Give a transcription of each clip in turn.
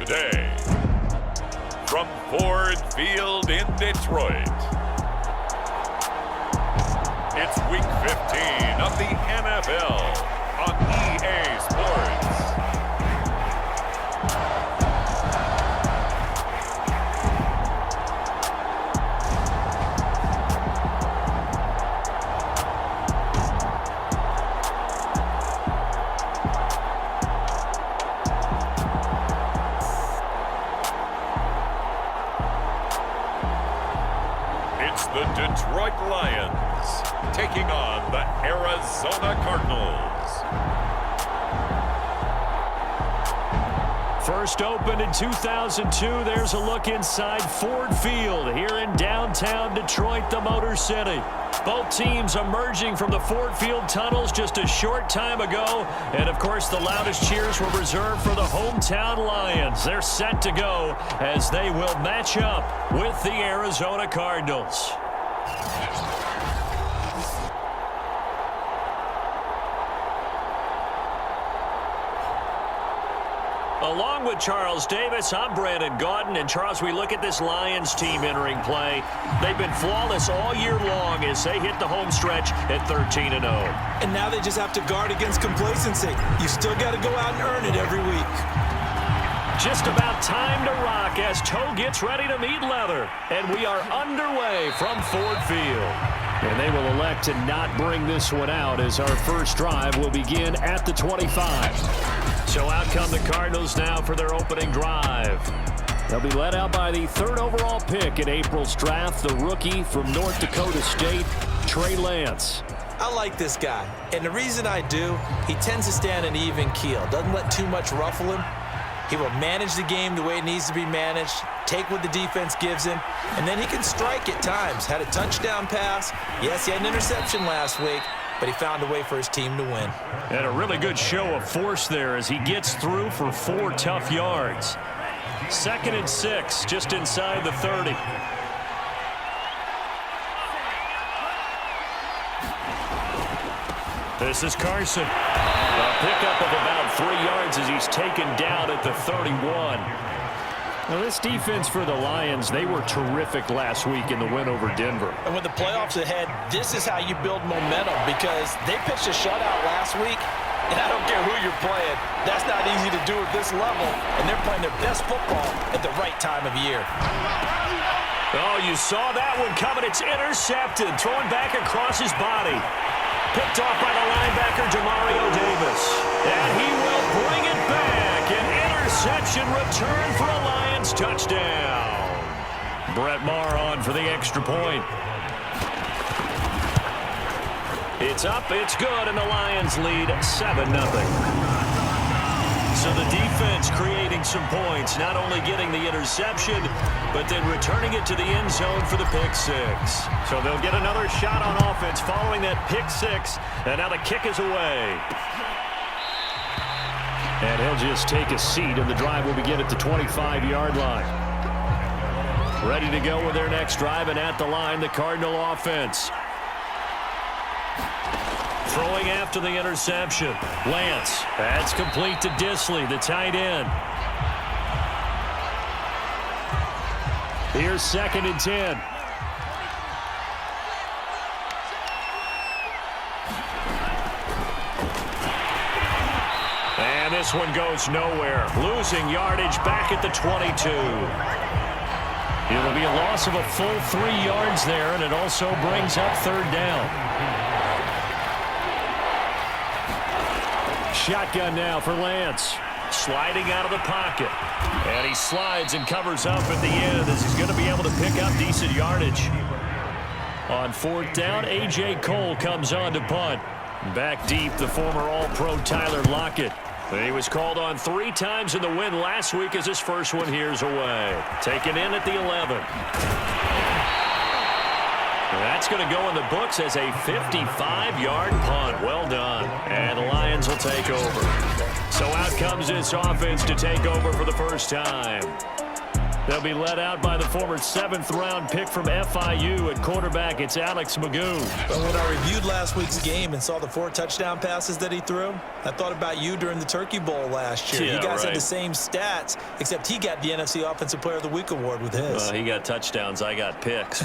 today, from Ford Field in Detroit, it's Week 15 of the NFL on EA Sports. It's the Detroit Lions taking on the Arizona Cardinals. First opened in 2002, there's a look inside Ford Field here in downtown Detroit, the Motor City. Both teams emerging from the Ford Field tunnels just a short time ago. And, of course, the loudest cheers were reserved for the hometown Lions. They're set to go as they will match up with the Arizona Cardinals. Along with Charles Davis, I'm Brandon Gaudin. And, Charles, we look at this Lions team entering play. They've been flawless all year long as they hit the home stretch at 13-0. And now they just have to guard against complacency. You still got to go out and earn it every week. Just about time to rock as Toe gets ready to meet leather. And we are underway from Ford Field. And they will elect to not bring this one out as our first drive will begin at the 25. So out come the Cardinals now for their opening drive. They'll be led out by the third overall pick in April's draft, the rookie from North Dakota State, Trey Lance. I like this guy, and the reason I do, he tends to stand an even keel, doesn't let too much ruffle him. He will manage the game the way it needs to be managed, take what the defense gives him, and then he can strike at times. Had a touchdown pass. Yes, he had an interception last week, but he found a way for his team to win. And a really good show of force there as he gets through for 4 tough yards. 2nd and 6, just inside the 30. This is Carson. A pickup of about 3 yards as he's taken down at the 31. Now, this defense for the Lions, they were terrific last week in the win over Denver. And with the playoffs ahead, this is how you build momentum because they pitched a shutout last week, and I don't care who you're playing. That's not easy to do at this level, and they're playing their best football at the right time of year. Oh, you saw that one coming. It's intercepted, thrown back across his body. Picked off by the linebacker, Demario Davis. And he will bring it back. An interception return for a Lions touchdown. Brett Maher on for the extra point. It's up, it's good, and the Lions lead 7-0. So the defense creating some points, not only getting the interception, but then returning it to the end zone for the pick six. So they'll get another shot on offense following that pick six, and now the kick is away. And he'll just take a seat, and the drive will begin at the 25-yard line. Ready to go with their next drive, and at the line, the Cardinal offense. Throwing after the interception. Lance. That's complete to Disley, the tight end. Here's 2nd and 10. And this one goes nowhere. Losing yardage back at the 22. It'll be a loss of a full 3 yards there, and it also brings up 3rd down. Shotgun now for Lance. Sliding out of the pocket. And he slides and covers up at the end as he's going to be able to pick up decent yardage. On 4th down, A.J. Cole comes on to punt. Back deep, the former All-Pro Tyler Lockett. He was called on 3 times in the win last week as his first one here's away. Taken in at the 11. That's going to go in the books as a 55-yard punt. Well done. And the Lions will take over. So out comes this offense to take over for the first time. They'll be led out by the former 7th-round pick from FIU. At quarterback, it's Alex Magoo. But when I reviewed last week's game and saw the 4 touchdown passes that he threw, I thought about you during the Turkey Bowl last year. Yeah, you guys right. had the same stats, except he got the NFC Offensive Player of the Week award with his. He got touchdowns. I got picks.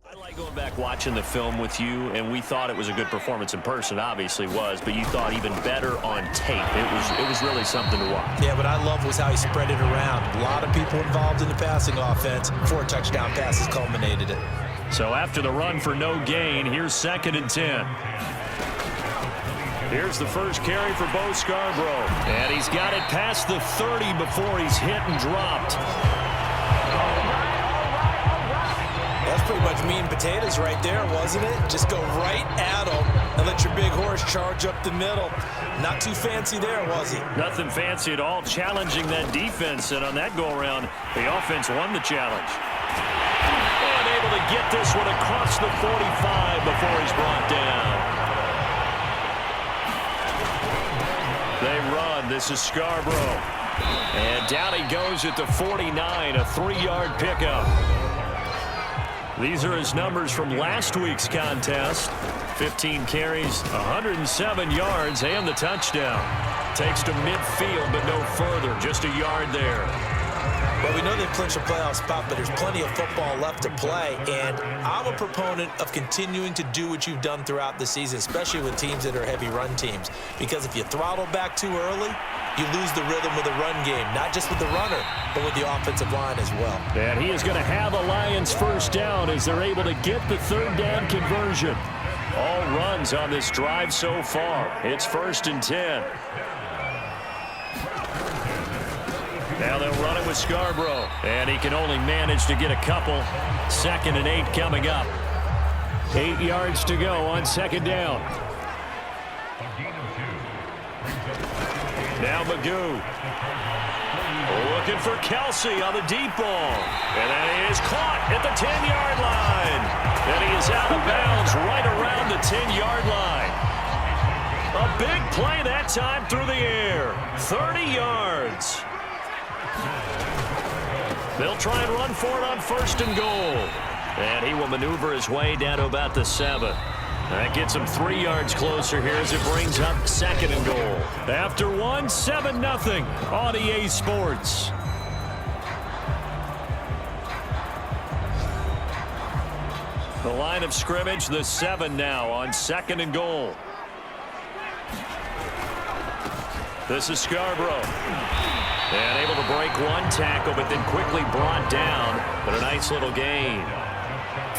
I like going back watching the film with you, and we thought it was a good performance in person. Obviously was, but you thought even better on tape. It was really something to watch. Yeah, what I love was how he spread it around. A lot of people involved in the passing offense. 4 touchdown passes culminated it. So after the run for no gain, here's 2nd and 10. Here's the first carry for Bo Scarborough. And he's got it past the 30 before he's hit and dropped. That's pretty much meat and potatoes right there, wasn't it? Just go right at him and let your big horse charge up the middle. Not too fancy there, was he? Nothing fancy at all, challenging that defense. And on that go-around, the offense won the challenge. And able to get this one across the 45 before he's brought down. They run. This is Scarborough. And down he goes at the 49, a 3-yard pickup. These are his numbers from last week's contest. 15 carries, 107 yards, and the touchdown. Takes to midfield, but no further. Just a yard there. Well, we know they've clinched a playoff spot, but there's plenty of football left to play. And I'm a proponent of continuing to do what you've done throughout the season, especially with teams that are heavy run teams. Because if you throttle back too early, you lose the rhythm of the run game, not just with the runner, but with the offensive line as well. And he is going to have a Lions first down as they're able to get the 3rd down conversion. All runs on this drive so far. It's 1st and 10. Now they'll run it with Scarborough. And he can only manage to get a couple. 2nd and 8 coming up. 8 yards to go on 2nd down. Now Magoo. Looking for Kelsey on the deep ball. And then he is caught at the 10-yard line. And he is out of bounds right around the 10-yard line. A big play that time through the air. 30 yards. They'll try and run for it on 1st and goal. And he will maneuver his way down to about the 7. That gets him 3 yards closer here as it brings up 2nd and goal. After 1, 7-0 on EA Sports. The line of scrimmage, the 7 now on 2nd and goal. This is Scarborough. And able to break 1 tackle, but then quickly brought down. But a nice little gain.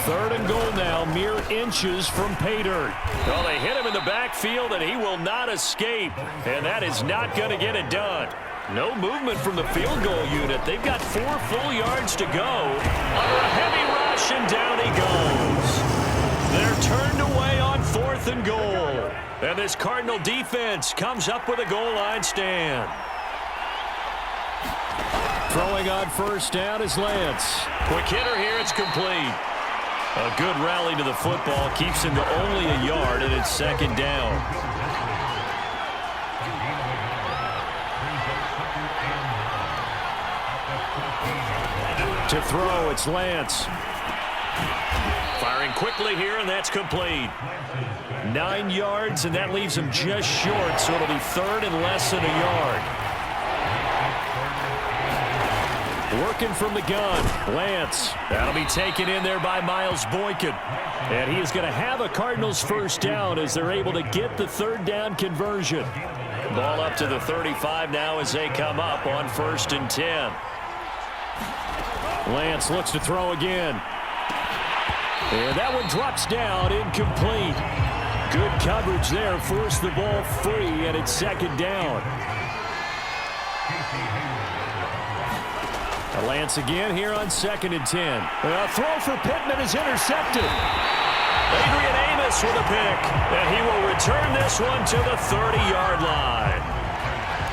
3rd and goal now, mere inches from pay dirt. Well, they hit him in the backfield, and he will not escape. And that is not going to get it done. No movement from the field goal unit. They've got 4 full yards to go. Under a heavy rush, and down he goes. They're turned away on 4th and goal. And this Cardinal defense comes up with a goal line stand. Throwing on 1st down is Lance. Quick hitter here, it's complete. A good rally to the football keeps him to only a yard, and it's 2nd down. To throw, it's Lance. Firing quickly here, and that's complete. 9 yards, and that leaves him just short, so it'll be 3rd and less than a yard. Working from the gun, Lance. That'll be taken in there by Miles Boykin. And he is going to have a Cardinals first down as they're able to get the 3rd down conversion. Ball up to the 35 now as they come up on 1st and 10. Lance looks to throw again. And that one drops down, incomplete. Good coverage there, forced the ball free, and it's 2nd down. A Lance again here on 2nd and 10. A throw for Pittman is intercepted. Adrian Amos with a pick, and he will return this one to the 30-yard line.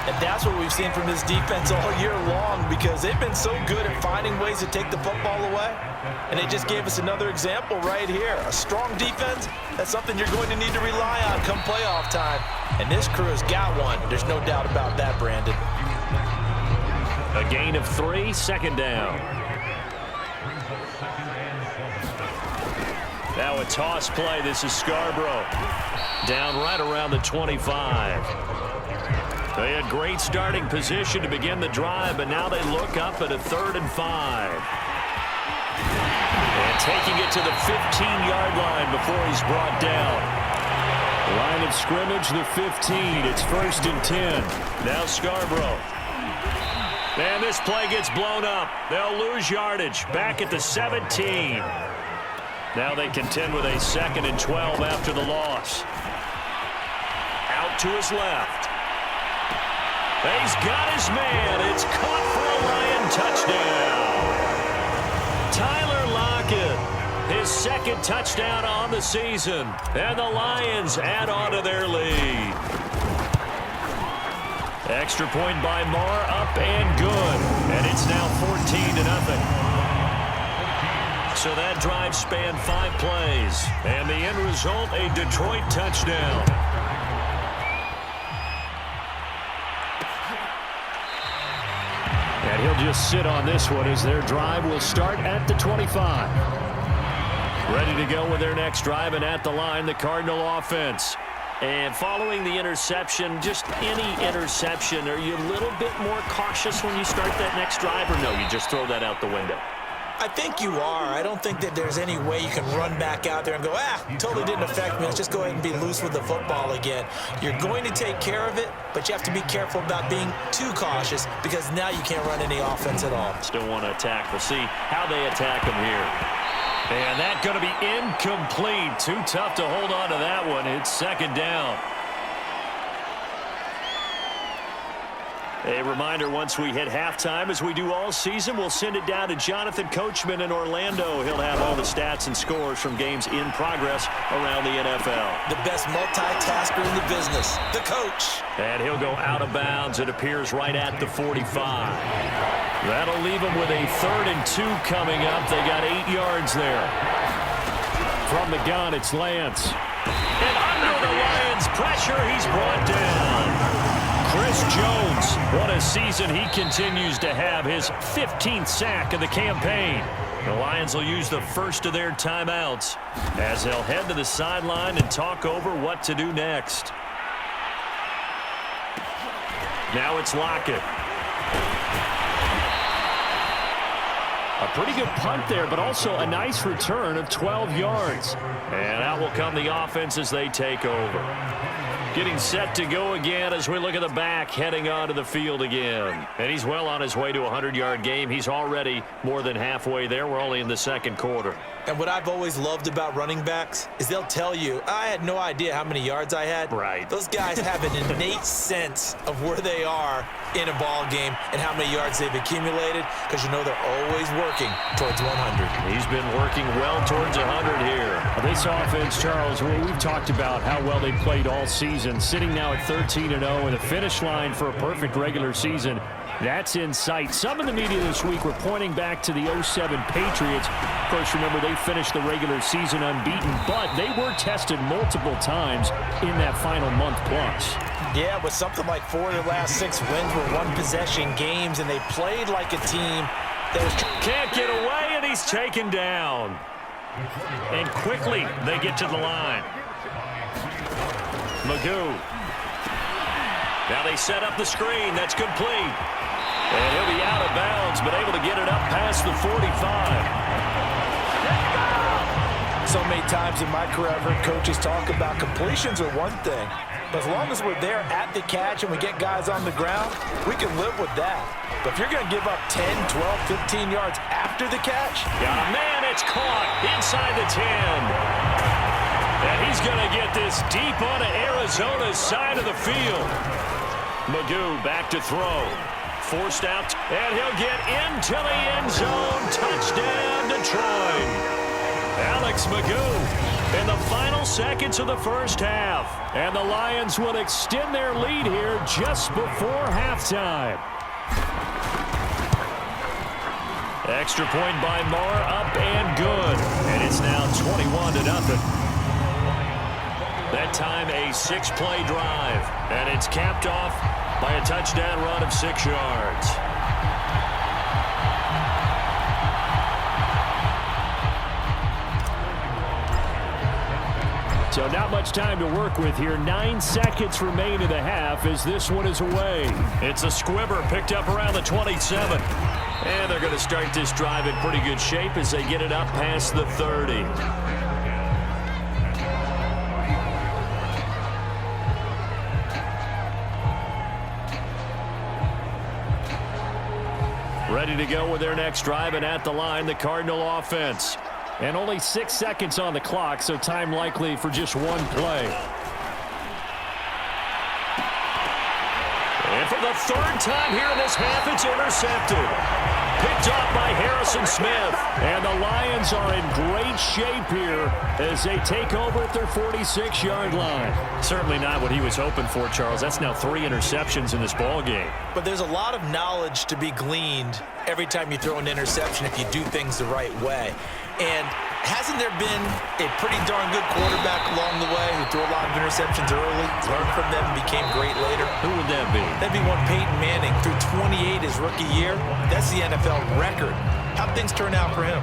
And that's what we've seen from this defense all year long, because they've been so good at finding ways to take the football away. And they just gave us another example right here. A strong defense, that's something you're going to need to rely on come playoff time. And this crew has got one. There's no doubt about that, Brandon. A gain of 3, 2nd down. Now a toss play. This is Scarborough. Down right around the 25. They had great starting position to begin the drive, but now they look up at a 3rd and 5. And taking it to the 15-yard line before he's brought down. Line of scrimmage, the 15. It's 1st and 10. Now Scarborough. And this play gets blown up. They'll lose yardage. Back at the 17. Now they contend with a 2nd and 12 after the loss. Out to his left. He's got his man. It's caught for a Lion touchdown. Tyler Lockett, his 2nd touchdown on the season. And the Lions add on to their lead. Extra point by Marr, up and good. And it's now 14-0. So that drive spanned 5 plays. And the end result, a Detroit touchdown. And he'll just sit on this one as their drive will start at the 25. Ready to go with their next drive, and at the line, the Cardinal offense. And following the interception, just any interception, are you a little bit more cautious when you start that next drive, or no, you just throw that out the window? I think you are. I don't think that there's any way you can run back out there and go, totally didn't affect me. Let's just go ahead and be loose with the football again. You're going to take care of it, but you have to be careful about being too cautious, because now you can't run any offense at all. Still want to attack. We'll see how they attack him here. And that's going to be incomplete. Too tough to hold on to that one. It's 2nd down. A reminder, once we hit halftime, as we do all season, we'll send it down to Jonathan Coachman in Orlando. He'll have all the stats and scores from games in progress around the NFL. The best multitasker in the business, the coach. And he'll go out of bounds. It appears right at the 45. That'll leave him with a 3rd and 2 coming up. They got 8 yards there. From the gun, it's Lance. And under the Lions' pressure, he's brought down. Chris Jones, what a season he continues to have, his 15th sack of the campaign. The Lions will use the first of their timeouts as they'll head to the sideline and talk over what to do next. Now it's Lockett. A pretty good punt there, but also a nice return of 12 yards. And out will come the offense as they take over. Getting set to go again as we look at the back, heading onto the field again. And he's well on his way to a 100-yard game. He's already more than halfway there. We're only in the 2nd quarter. And what I've always loved about running backs is they'll tell you, I had no idea how many yards I had. Right. Those guys have an innate sense of where they are in a ball game and how many yards they've accumulated, because you know they're always working towards 100. He's been working well towards 100 here. This offense, Charles, we've talked about how well they played all season, sitting now at 13-0 and a finish line for a perfect regular season. That's in sight. Some in the media this week were pointing back to the 07 Patriots. Of course, remember, they finished the regular season unbeaten, but they were tested multiple times in that final month plus. Yeah, with something like 4 of their last 6 wins were one-possession games, and they played like a team that was... Can't get away, and he's taken down. And quickly, they get to the line. Magoo. Now they set up the screen. That's complete. And he'll be out of bounds, but able to get it up past the 45. So many times in my career, I've heard coaches talk about completions are one thing. But as long as we're there at the catch and we get guys on the ground, we can live with that. But if you're going to give up 10, 12, 15 yards after the catch... Got a man, it's caught inside the 10. And he's going to get this deep onto Arizona's side of the field. Magoo back to throw. forced out, and he'll get into the end zone. Touchdown, Detroit. Alex Magoo in the final seconds of the first half. And the Lions will extend their lead here just before halftime. Extra point by Marr, up and good. And it's now 21-0. That time a 6-play drive. And it's capped off by a touchdown run of 6 yards. So not much time to work with here. 9 seconds remain in the half as this one is away. It's a squibber picked up around the 27. And they're going to start this drive in pretty good shape as they get it up past the 30. Ready to go with their next drive, and at the line, the Cardinal offense. And only 6 seconds on the clock, so time likely for just one play. And for the 3rd time here in this half, it's intercepted. Picked off by Harrison Smith. And the Lions are in great shape here as they take over at their 46-yard line. Certainly not what he was hoping for, Charles. That's now 3 interceptions in this ball game. But there's a lot of knowledge to be gleaned every time you throw an interception if you do things the right way. And hasn't there been a pretty darn good quarterback along the way who threw a lot of interceptions early, learned from them, and became great later? Who would that be? That'd be one Peyton Manning. Threw 28 his rookie year. That's the NFL record. How'd things turn out for him?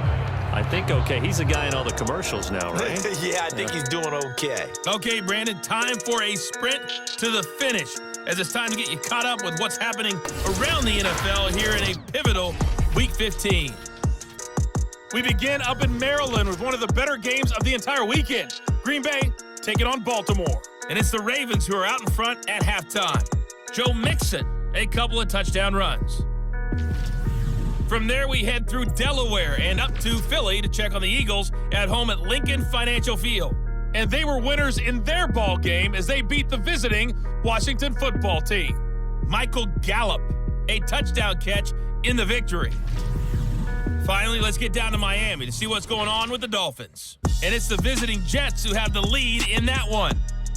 I think okay. He's the guy in all the commercials now, right? Yeah, I think he's doing okay. Okay, Brandon, time for a sprint to the finish, as it's time to get you caught up with what's happening around the NFL here in a pivotal Week 15. We begin up in Maryland with one of the better games of the entire weekend. Green Bay taking on Baltimore. And it's the Ravens who are out in front at halftime. Joe Mixon, a couple of touchdown runs. From there, we head through Delaware and up to Philly to check on the Eagles at home at Lincoln Financial Field. And they were winners in their ball game as they beat the visiting Washington football team. Michael Gallup, a touchdown catch in the victory. Finally, let's get down to Miami to see what's going on with the Dolphins. And it's the visiting Jets who have the lead in that one.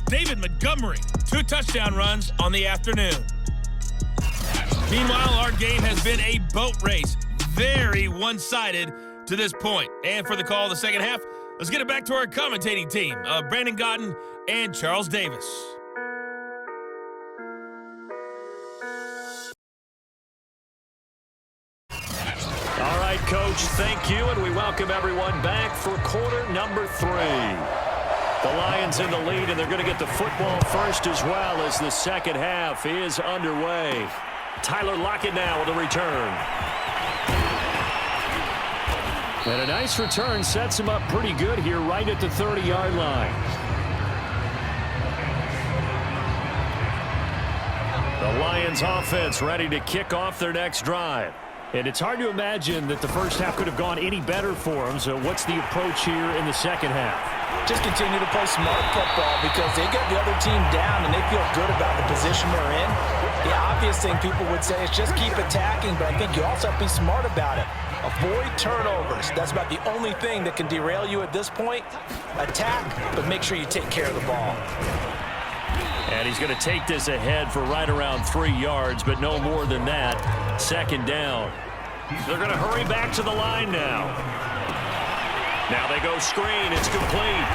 David Montgomery, 2 touchdown runs on the afternoon. Meanwhile, our game has been a boat race. Very one-sided to this point. And for the call of the second half, let's get it back to our commentating team, Brandon Godden and Charles Davis. All right, Coach, thank you, and we welcome everyone back for quarter number 3. The Lions in the lead, and they're going to get the football first as well as the second half is underway. Tyler Lockett now with a return. And a nice return sets him up pretty good here right at the 30-yard line. The Lions offense ready to kick off their next drive. And it's hard to imagine that the first half could have gone any better for them. So what's the approach here in the second half? Just continue to play smart football because they get the other team down and they feel good about the position they're in. The obvious thing people would say is just keep attacking, but I think you also have to be smart about it. Avoid turnovers. That's about the only thing that can derail you at this point. Attack, but make sure you take care of the ball. And he's going to take this ahead for right around 3 yards, but no more than that. Second down. They're going to hurry back to the line now. Now they go screen. It's complete.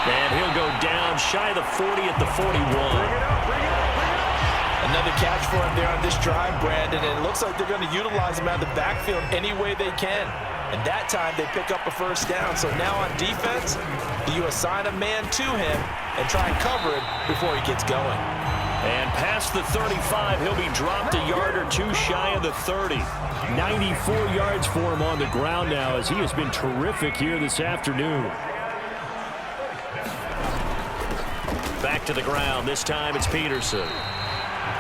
And he'll go down shy of the 40 at the 41. Another catch for him there on this drive, Brandon, and it looks like they're going to utilize him out of the backfield any way they can. And that time they pick up a first down. So now on defense, do you assign a man to him and try and cover it before he gets going? And past the 35, he'll be dropped a yard or two shy of the 30. 94 yards for him on the ground now as he has been terrific here this afternoon. Back to the ground. This time it's Peterson.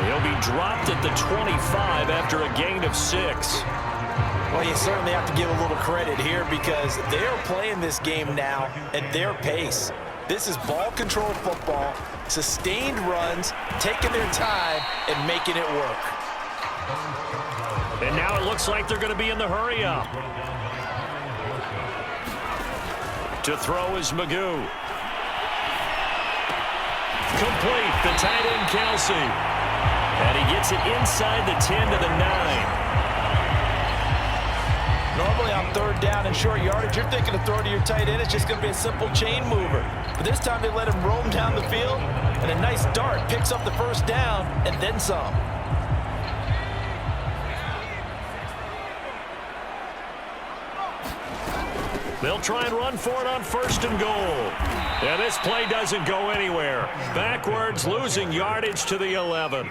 He'll be dropped at the 25 after a gain of 6. Well, you certainly have to give a little credit here because they are playing this game now at their pace. This is ball control football, sustained runs, taking their time, and making it work. And now it looks like they're going to be in the hurry up. To throw is Magoo. Complete, the tight end Kelsey. And he gets it inside the 10 to the 9. Normally on third down and short yardage, you're thinking to throw to your tight end. It's just going to be a simple chain mover. But this time they let him roam down the field, and a nice dart picks up the first down and then some. They'll try and run for it on first and goal. And this play doesn't go anywhere. Backwards, losing yardage to the 11.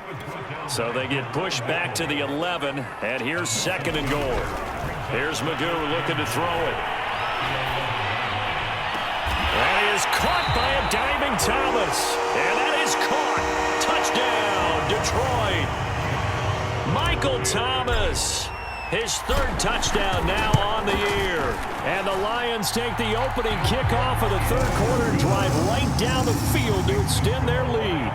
So they get pushed back to the 11, and here's second and goal. Here's Magoo looking to throw it. That is caught by a diving Thomas. And that is caught. Touchdown, Detroit. Michael Thomas. His third touchdown now on the year. And the Lions take the opening kickoff of the third quarter and drive right down the field to extend their lead.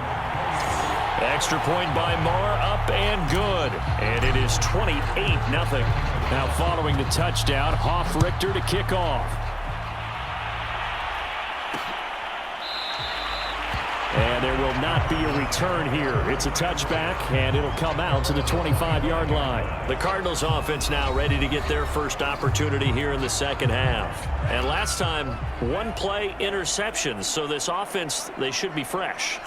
Extra point by Marr, up and good. And it is 28-0. Now following the touchdown, Hoff-Richter to kick off. And there will not be a return here. It's a touchback, and it'll come out to the 25-yard line. The Cardinals offense now ready to get their first opportunity here in the second half. And last time, one play interceptions. So this offense, they should be fresh.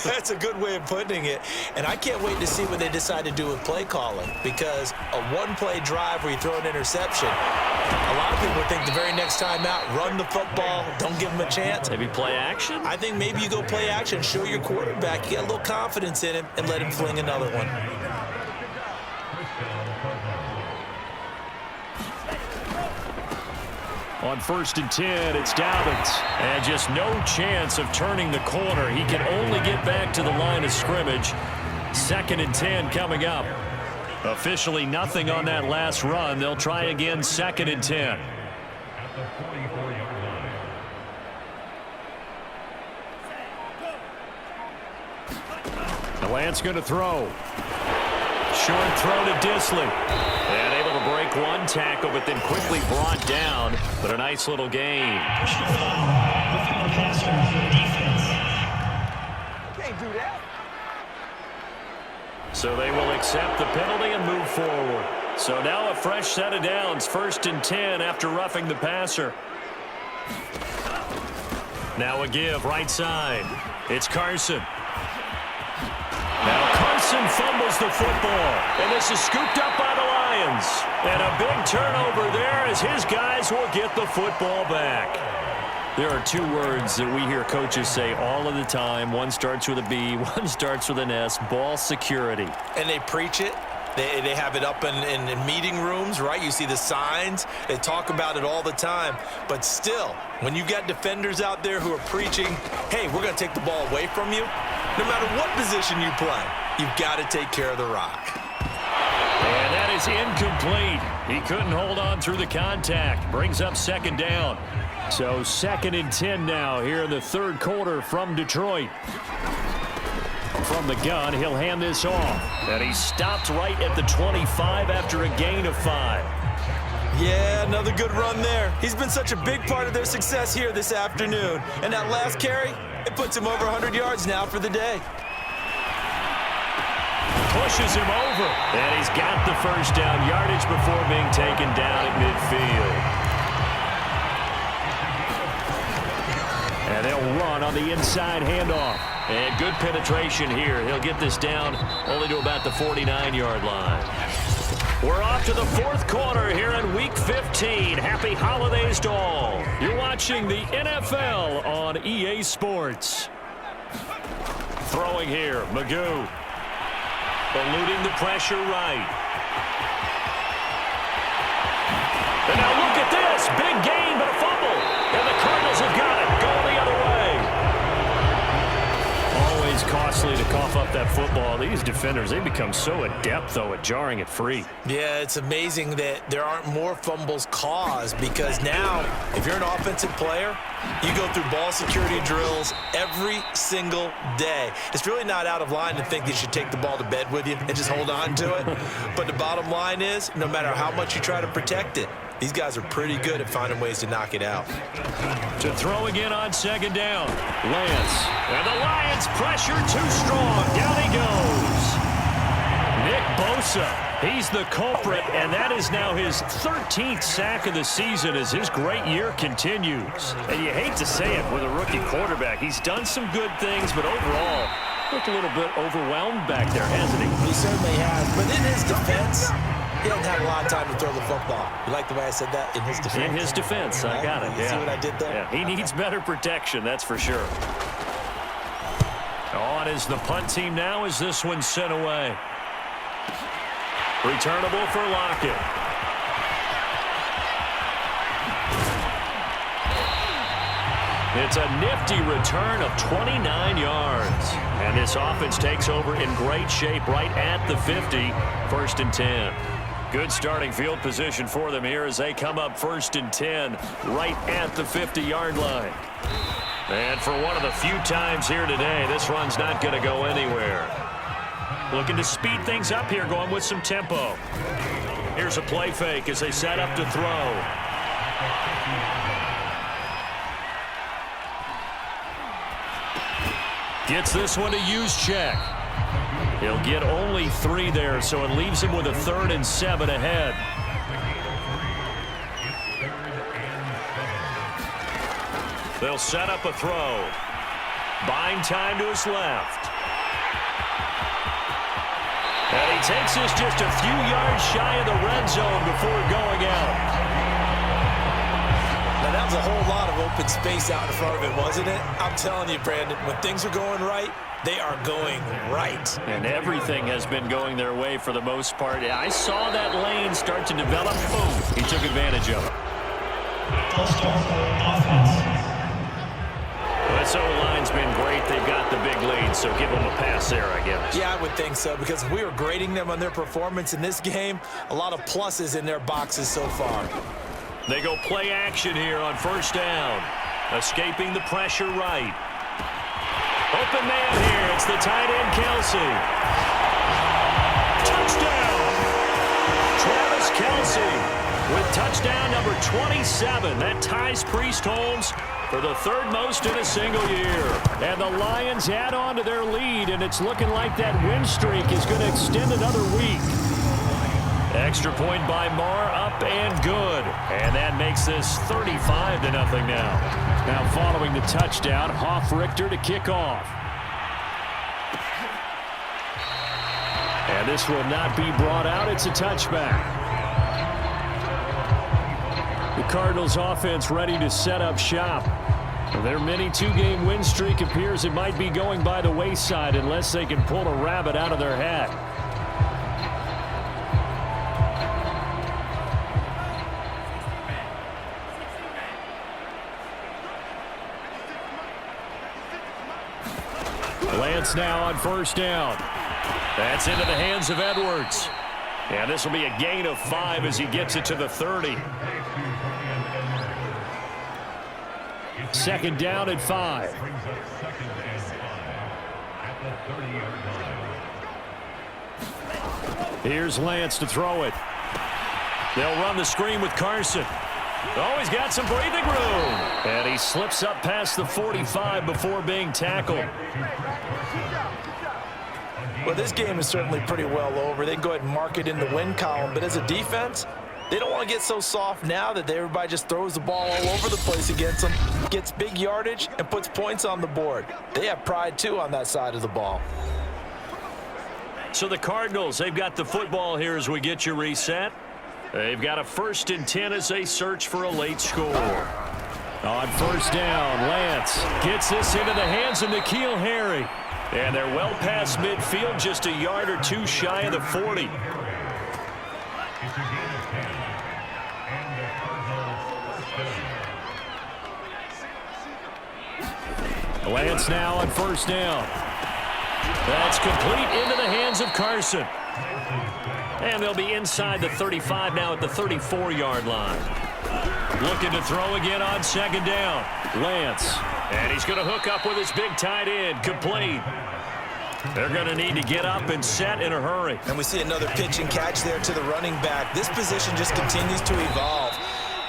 That's a good way of putting it. And I can't wait to see what they decide to do with play calling, because a one-play drive where you throw an interception, a lot of people think the very next time out, run the football, don't give them a chance. Maybe play action? I think maybe you go play action, show your quarterback, you get a little confidence in him, and let him fling another one. On first and 10, it's Dobbins. And just no chance of turning the corner. He can only get back to the line of scrimmage. Second and 10 coming up. Officially nothing on that last run. They'll try again, second and 10. Lance going to throw. Short throw to Disley. And able to break one tackle, but then quickly brought down. But a nice little gain. So they will accept the penalty and move forward. So now a fresh set of downs. First and 10 after roughing the passer. Now a give right side. It's Carson. Now Carson fumbles the football, and this is scooped up by the Lions. And a big turnover there as his guys will get the football back. There are two words that we hear coaches say all of the time. One starts with a B, one starts with an S, ball security. And they preach it. They have it up in meeting rooms, right? You see the signs. They talk about it all the time. But still, when you've got defenders out there who are preaching, hey, we're going to take the ball away from you, no matter what position you play, you've got to take care of the rock. And that is incomplete. He couldn't hold on through the contact. Brings up second down. So second and 10 now here in the third quarter from Detroit. From the gun, he'll hand this off. And he stopped right at the 25 after a gain of 5. Yeah, another good run there. He's been such a big part of their success here this afternoon. And that last carry, it puts him over 100 yards now for the day. Pushes him over. And he's got the first down yardage before being taken down at midfield. And they'll run on the inside handoff. And good penetration here. He'll get this down only to about the 49-yard line. We're off to the fourth quarter here in Week 15. Happy holidays to all. You're watching the NFL on EA Sports. Throwing here, Magoo. Eluding the pressure right. And now look at this. Big gain, but a fumble. And the Cardinals have got it. Going the other way. Always It's costly to cough up that football. These defenders, they become so adept, though, at jarring it free. Yeah, it's amazing that there aren't more fumbles caused because now, if you're an offensive player, you go through ball security drills every single day. It's really not out of line to think that you should take the ball to bed with you and just hold on to it. But the bottom line is, no matter how much you try to protect it, these guys are pretty good at finding ways to knock it out. To throw again on second down. Lance. And the Lions pressure too strong. Down he goes. Nick Bosa. He's the culprit, and that is now his 13th sack of the season as his great year continues. And you hate to say it with a rookie quarterback. He's done some good things, but overall, looked a little bit overwhelmed back there, hasn't he? He certainly has. But in his defense, he doesn't have a lot of time to throw the football. You like the way I said that? In his defense? In his defense. I got it. You see what I did there? Yeah, he needs better protection, that's for sure. On is the punt team now as this one's sent away. Returnable for Lockett. It's a nifty return of 29 yards. And this offense takes over in great shape right at the 50. 1st and 10. Good starting field position for them here as they come up 1st and 10 right at the 50-yard line. And for one of the few times here today, this run's not going to go anywhere. Looking to speed things up here, going with some tempo. Here's a play fake as they set up to throw. Gets this one to use check. He'll get only 3 there, so it leaves him with a 3rd and 7 ahead. They'll set up a throw. Buying time to his left. And he takes this just a few yards shy of the red zone before going out. Now, that was a whole lot of open space out in front of it, wasn't it? I'm telling you, Brandon, when things are going right, they are going right. And everything has been going their way for the most part. I saw that lane start to develop. Boom. He took advantage of it. This O-line's been great. They've got the big lead, so give them a pass there, I guess. Yeah, I would think so, because we were grading them on their performance in this game. A lot of pluses in their boxes so far. They go play action here on 1st down. Escaping the pressure right. Open man here. It's the tight end, Kelsey. Touchdown! Travis Kelsey with touchdown number 27. That ties Priest Holmes for the 3rd most in a single year. And the Lions add on to their lead, and it's looking like that win streak is going to extend another week. Extra point by Marr, up and good. And that makes this 35-0 now. Now following the touchdown, Hoff-Richter to kick off. And this will not be brought out. It's a touchback. The Cardinals offense ready to set up shop. Their mini 2-game win streak appears it might be going by the wayside unless they can pull a rabbit out of their hat. Lance now on 1st down. That's into the hands of Edwards. And this will be a gain of 5 as he gets it to the 30. 2nd down at 5. Here's Lance to throw it. They'll run the screen with Carson. Oh, he's got some breathing room. And he slips up past the 45 before being tackled. Well, this game is certainly pretty well over. They can go ahead and mark it in the win column. But as a defense, they don't want to get so soft now that everybody just throws the ball all over the place against them, gets big yardage, and puts points on the board. They have pride, too, on that side of the ball. So the Cardinals, they've got the football here as we get you reset. They've got a 1st and 10 as they search for a late score. On 1st down, Lance gets this into the hands of N'Keal Harry. And they're well past midfield, just a yard or 2 shy of the 40. Lance now on 1st down. That's complete into the hands of Carson. And they'll be inside the 35 now at the 34-yard line. Looking to throw again on second down. Lance. And he's going to hook up with his big tight end. Complete. They're going to need to get up and set in a hurry. And we see another pitch and catch there to the running back. This position just continues to evolve.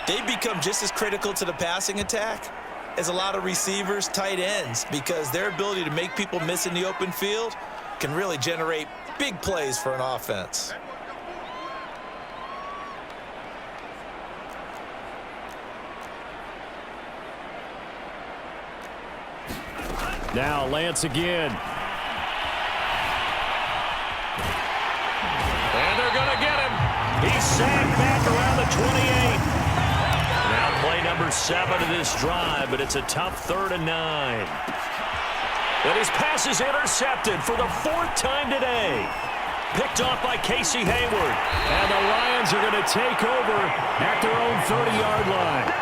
They become just as critical to the passing attack as a lot of receivers, tight ends, because their ability to make people miss in the open field can really generate big plays for an offense. Now Lance again. And they're going to get him. He's sacked back around the 28. Now play number 7 of this drive, but it's a tough 3rd and 9. And his pass is intercepted for the 4th time today. Picked off by Casey Hayward. And the Lions are going to take over at their own 30-yard line.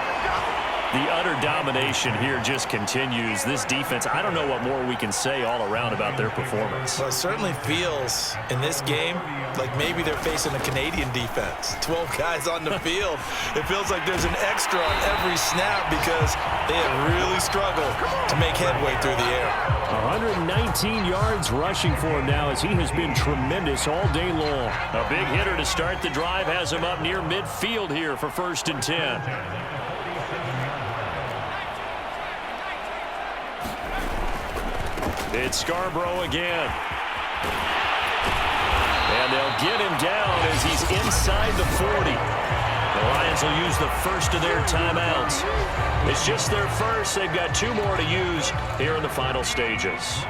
The utter domination here just continues. This defense, I don't know what more we can say all around about their performance. Well, it certainly feels in this game like maybe they're facing a Canadian defense. 12 guys on the field. It feels like there's an extra on every snap because they have really struggled to make headway through the air. 119 yards rushing for him now as he has been tremendous all day long. A big hitter to start the drive has him up near midfield here for 1st and 10. It's Scarborough again. And they'll get him down as he's inside the 40. The Lions will use the first of their timeouts. It's just their first. They've got 2 more to use here in the final stages.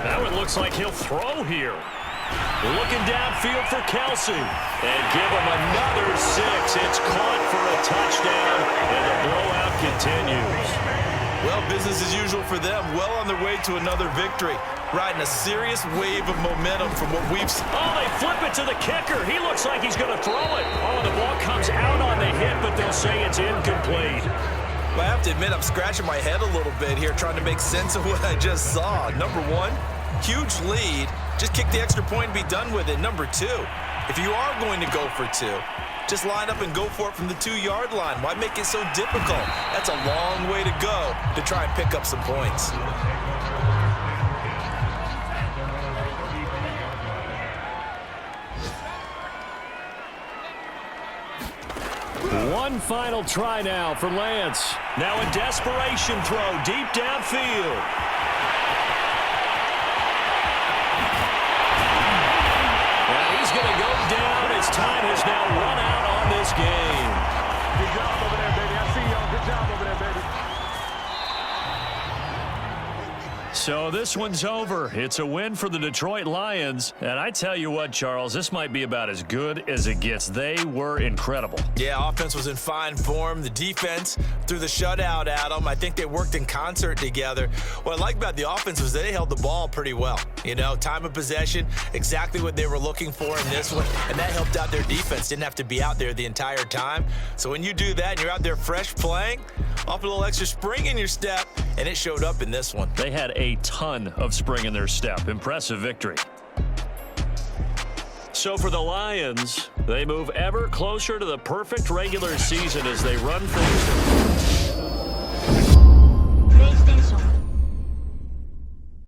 Now it looks like he'll throw here. Looking downfield for Kelsey. And give him another 6. It's caught for a touchdown, and the blowout continues. Well, business as usual for them. Well on their way to another victory. Riding a serious wave of momentum from what we've seen. Oh, they flip it to the kicker. He looks like he's going to throw it. Oh, the ball comes out on the hit, but they'll say it's incomplete. Well, I have to admit, I'm scratching my head a little bit here trying to make sense of what I just saw. Number 1, huge lead. Just kick the extra point and be done with it. Number 2, if you are going to go for 2, just line up and go for it from the 2-yard line. Why make it so difficult? That's a long way to go to try and pick up some points. One final try now for Lance. Now a desperation throw deep downfield. He's going to go down. His time has now run out on this game. Good job over there, baby. I see y'all. Good job over there, baby. So this one's over. It's a win for the Detroit Lions. And I tell you what, Charles, this might be about as good as it gets. They were incredible. Yeah, offense was in fine form. The defense threw the shutout at them. I think they worked in concert together. What I like about the offense was they held the ball pretty well. You know, time of possession, exactly what they were looking for in this one. And that helped out their defense. Didn't have to be out there the entire time. So when you do that and you're out there fresh playing, off a little extra spring in your step, and it showed up in this one. They had a ton of spring in their step. Impressive victory. So for the Lions, they move ever closer to the perfect regular season as they run things.